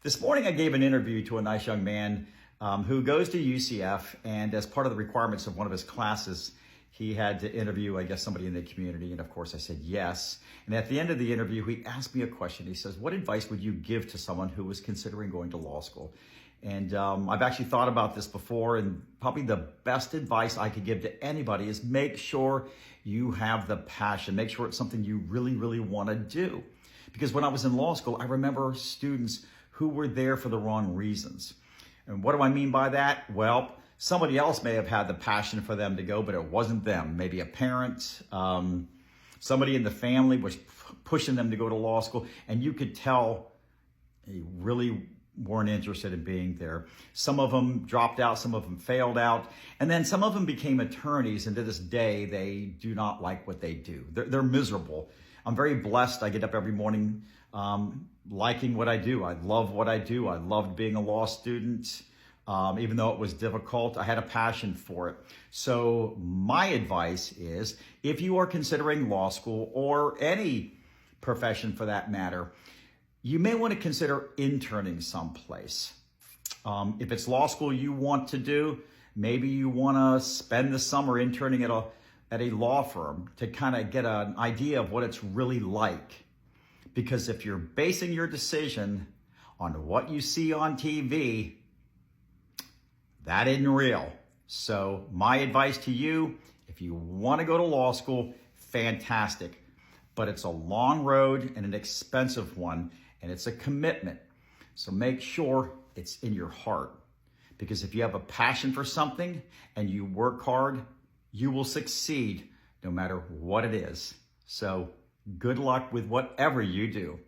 This morning I gave an interview to a nice young man who goes to UCF, and as part of the requirements of one of his classes, he had to interview, I guess, somebody in the community. And of course I said yes. And at the end of the interview, he asked me a question. He says, what advice would you give to someone who was considering going to law school? And I've actually thought about this before, and probably the best advice I could give to anybody is make sure you have the passion. Make sure it's something you really, really want to do. Because when I was in law school, I remember students who were there for the wrong reasons. And what do I mean by that? Well, somebody else may have had the passion for them to go, but it wasn't them. Maybe a parent, somebody in the family was pushing them to go to law school, and you could tell they really weren't interested in being there. Some of them dropped out, some of them failed out, and then some of them became attorneys, and to this day, they do not like what they do. They're miserable. I'm very blessed. I get up every morning liking what I do. I love what I do. I loved being a law student. Even though it was difficult, I had a passion for it. So my advice is, if you are considering law school or any profession for that matter, you may want to consider interning someplace. If it's law school you want to do, maybe you want to spend the summer interning at a law firm to kind of get an idea of what it's really like. Because if you're basing your decision on what you see on TV, that isn't real. So my advice to you, if you want to go to law school, fantastic. But it's a long road and an expensive one, and it's a commitment. So make sure it's in your heart. Because if you have a passion for something and you work hard, you will succeed no matter what it is. So good luck with whatever you do.